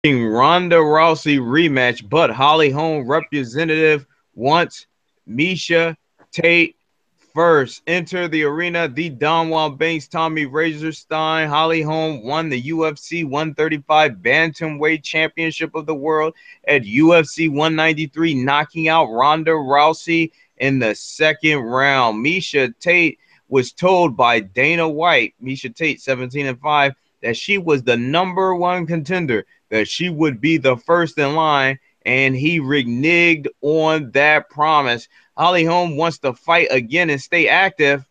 Ronda Rousey rematch, but Holly Holm representative wants Miesha Tate first. Enter the arena, the Don Juan Banks, Tommy Razorstein. Holly Holm won the UFC 135 Bantamweight Championship of the World at UFC 193, knocking out Ronda Rousey in the second round. Miesha Tate was told by Dana White, Miesha Tate, 17-5, that she was the number one contender, that she would be the first in line, and he reneged on that promise. Holly Holm wants to fight again and stay active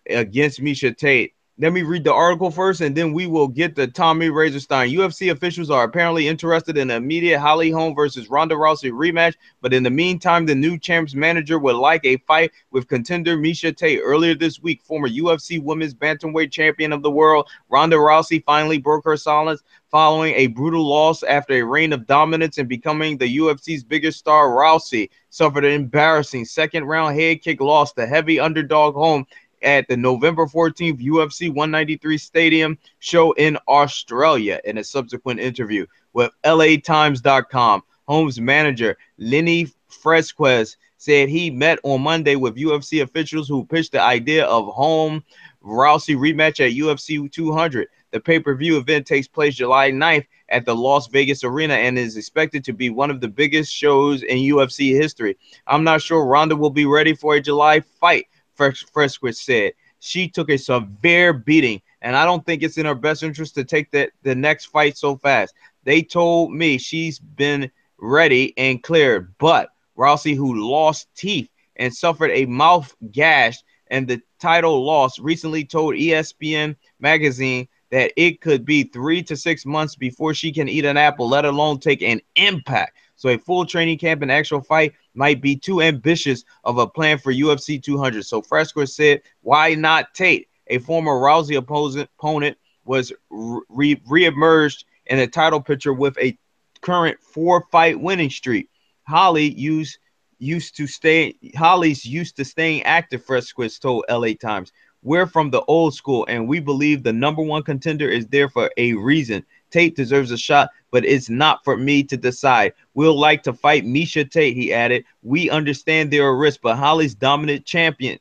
against Miesha Tate. Let me read the article first, and then we will get to Tommy Razorstein. UFC officials are apparently interested in an immediate Holly Holm versus Ronda Rousey rematch, but in the meantime, the new champ's manager would like a fight with contender Miesha Tate. Earlier this week, former UFC Women's Bantamweight Champion of the World, Ronda Rousey finally broke her silence following a brutal loss after a reign of dominance and becoming the UFC's biggest star. Rousey suffered an embarrassing second-round head kick loss to heavy underdog Holm at the November 14th UFC 193 Stadium show in Australia. In a subsequent interview with LATimes.com, Holm's manager, Lenny Fresquez, said he met on Monday with UFC officials who pitched the idea of Holm-Rousey rematch at UFC 200. The pay-per-view event takes place July 9th at the Las Vegas Arena and is expected to be one of the biggest shows in UFC history. I'm not sure Ronda will be ready for a July fight, Fresquez said. She took a severe beating, and I don't think it's in her best interest to take the next fight so fast. They told me she's been ready and cleared, but Rousey, who lost teeth and suffered a mouth gash and the title loss, recently told ESPN magazine that it could be 3 to 6 months before she can eat an apple, let alone take an impact. So a full training camp and actual fight might be too ambitious of a plan for UFC 200. So Fresco said, why not Tate? A former Rousey opponent was re-emerged in a title picture with a current 4-fight winning streak. Holly's used to staying active, Fresquez told LA Times. We're from the old school, and we believe the number one contender is there for a reason. Tate deserves a shot, but it's not for me to decide. We'll like to fight Miesha Tate, he added. We understand there are risks, but Holly's a dominant champion.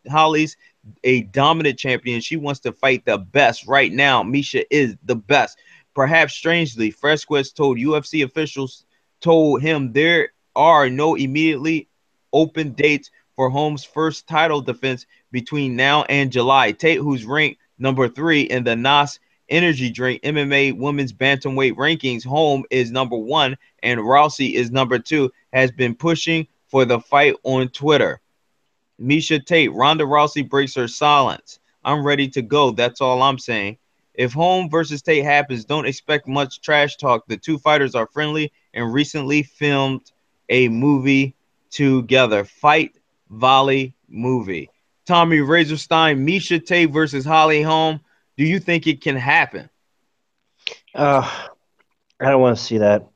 She wants to fight the best. Right now, Miesha is the best. Perhaps strangely, Fresquez told UFC officials told him there are no immediately open dates for Holm's first title defense between now and July. Tate, who's ranked number 3 in the NOS Energy Drink MMA Women's Bantamweight rankings, Holm is number 1 and Rousey is number 2, has been pushing for the fight on Twitter. Miesha Tate, Ronda Rousey breaks her silence. I'm ready to go. That's all I'm saying. If Holm versus Tate happens, don't expect much trash talk. The two fighters are friendly and recently filmed a movie together. Fight Volley movie. Tommy Razorstein, Miesha Tate versus Holly Holm. Do you think it can happen? I don't want to see that.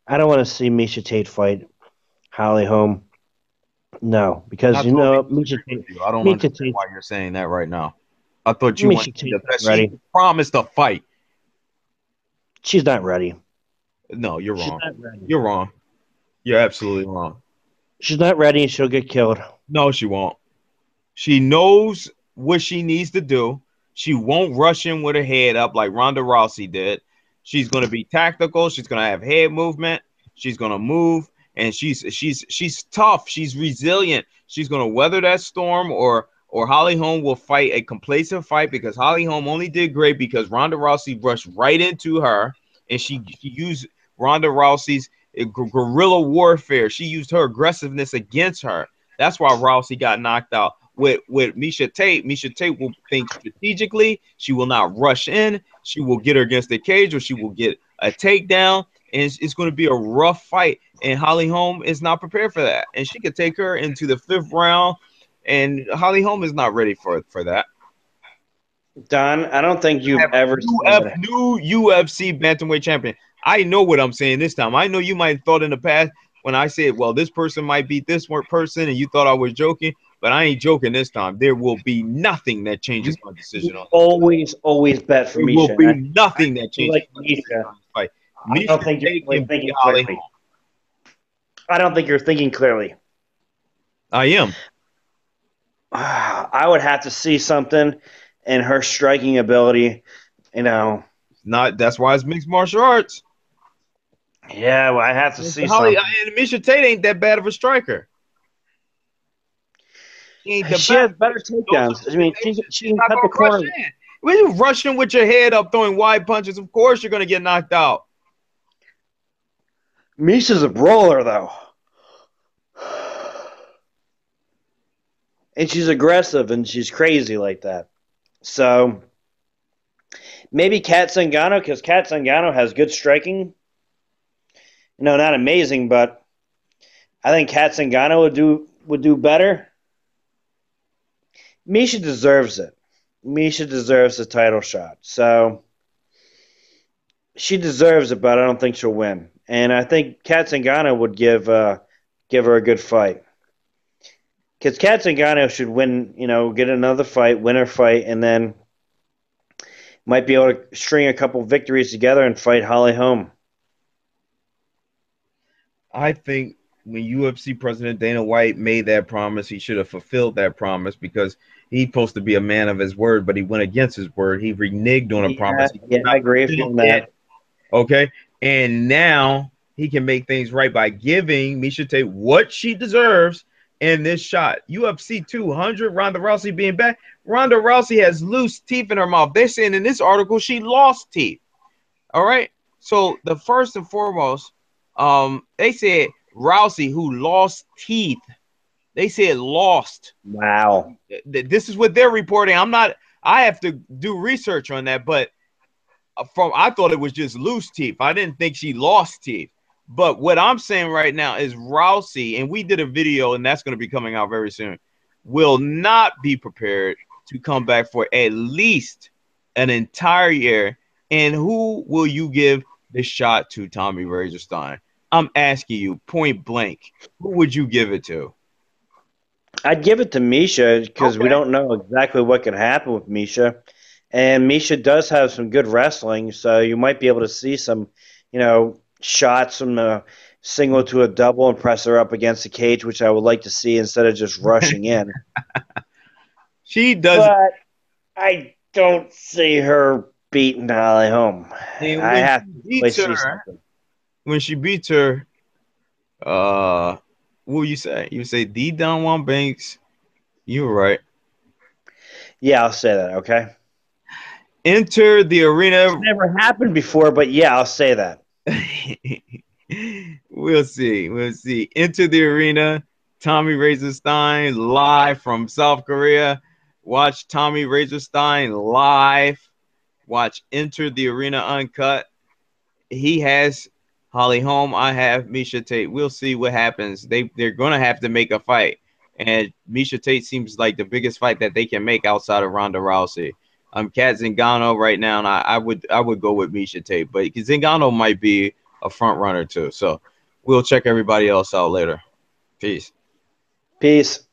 I don't want to see Miesha Tate fight Holly Holm. No, because I Miesha Tate. I don't understand why you're saying that right now. I thought you wanted to ready. She promised a fight. She's not ready. No, you're wrong. You're wrong. You're absolutely wrong. She's not ready. She'll get killed. No, she won't. She knows what she needs to do. She won't rush in with her head up like Ronda Rousey did. She's going to be tactical. She's going to have head movement. She's going to move, and she's tough. She's resilient. She's going to weather that storm, or Holly Holm will fight a complacent fight, because Holly Holm only did great because Ronda Rousey rushed right into her, and she used Ronda Rousey's guerrilla warfare. She used her aggressiveness against her. That's why Rousey got knocked out. With Miesha Tate will think strategically. She will not rush in. She will get her against the cage, or she will get a takedown, and it's going to be a rough fight. And Holly Holm is not prepared for that, and she could take her into the 5th round. And Holly Holm is not ready for that. Don, I don't think you've ever new UFC bantamweight champion. I know what I'm saying this time. I know you might have thought in the past when I said, well, this person might beat this person, and you thought I was joking, but I ain't joking this time. There will be nothing that changes my decision on this. Always bet for Miesha. There will be nothing that changes my decision on this fight. I don't Miesha think you're Tate really can beat thinking Holly clearly. Holm. I don't think you're thinking clearly. I am. I would have to see something in her striking ability. You know, Not that's why it's mixed martial arts. yeah, well, I have to And see Holly something. and Miesha Tate ain't that bad of a striker. She ain't the She has best. better Those are takedowns. I mean, combinations. she She's can not cut the gonna rush corner. in. When you rushing with your head up, throwing wide punches, of course you're gonna get knocked out. Misha's a brawler, though, and she's aggressive and she's crazy like that. So maybe Kat Zingano, because Kat Zingano has good striking. No, not amazing, but I think Kat Zingano would do better. Miesha deserves it. Miesha deserves the title shot. So she deserves it, but I don't think she'll win. And I think Kat Zingano would give her a good fight. Because Kat Zingano should win, get another fight, win her fight, and then might be able to string a couple victories together and fight Holly Holm. I think when UFC President Dana White made that promise, he should have fulfilled that promise because he's supposed to be a man of his word, but he went against his word. He reneged on a Yeah, promise. He yeah, did not I agree with you fulfill on it. that. Okay. And now he can make things right by giving Miesha Tate what she deserves in this shot. UFC 200, Ronda Rousey being back. Ronda Rousey has loose teeth in her mouth. They're saying in this article she lost teeth. All right. So the first and foremost, they said Rousey who lost teeth. They said lost. Wow. This is what they're reporting. I'm not. I have to do research on that, but from I thought it was just loose teeth. I didn't think she lost teeth. But what I'm saying right now is Rousey, and we did a video, and that's going to be coming out very soon, will not be prepared to come back for at least an entire year. And who will you give the shot to, Tommy Razorstein? I'm asking you point blank. Who would you give it to? I'd give it to Miesha because we Okay. don't know exactly what could happen with Miesha. And Miesha does have some good wrestling, so you might be able to see some, shots from the single to a double and press her up against the cage, which I would like to see instead of just rushing in. She does. But I don't see her beating Holly Holm. And I when have she to really beats see her, something. uh, what will you say? You say the Don Juan Banks. You're right. Yeah, I'll say that, okay? Enter the It's arena. never happened before, but yeah, I'll say that. We'll see. We'll see. Enter the arena. Tommy Razorstein live from South Korea. Watch Tommy Razorstein live. Watch Enter the Arena Uncut. He has Holly Holm. I have Miesha Tate. We'll see what happens. They're gonna have to make a fight, and Miesha Tate seems like the biggest fight that they can make outside of Ronda Rousey. Kat Zingano right now, and I would go with Miesha Tate, but Zingano might be a front runner too. So we'll check everybody else out later. Peace. Peace.